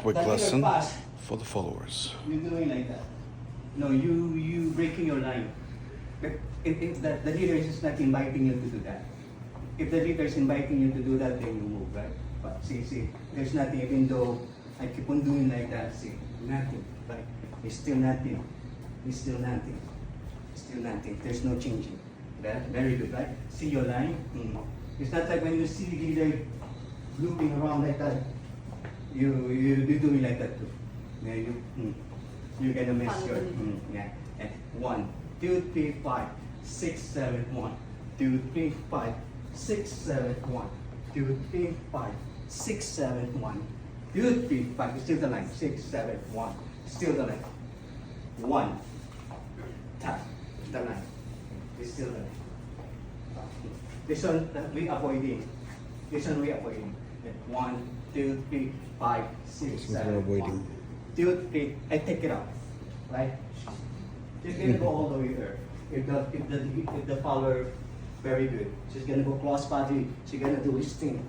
quick That lesson you're fast, for the followers. you're doing like that. No, you breaking your line. But if the leader is not inviting you to do that. If the leader is inviting you to do that, then you move, right? But see, there's nothing, even though I keep on doing like that, see, nothing, right? It's still nothing. It's still nothing. Still nothing. There's no changing. Very good, right? See your line? It's not like when you see leader looping around like that, you doing like that too. Yeah, you're gonna miss your, yeah. And 1, 2, 3, 5, 6, 7, 1, 2, 3, 5, 6, 7, 1, 2, 3, 5, 6, 7, 1, 2, 3, 5, still the line, 6, 7, 1, still the line, 1, tap, the line, it's still the line. This one we avoiding, this one we avoiding, 1, 2, 3, 5, 6, This one's 7, avoiding. 1, 2, 3, I take it out, right? She's gonna go all the way there. If the follower very good, she's gonna go cross body. She's gonna do this thing.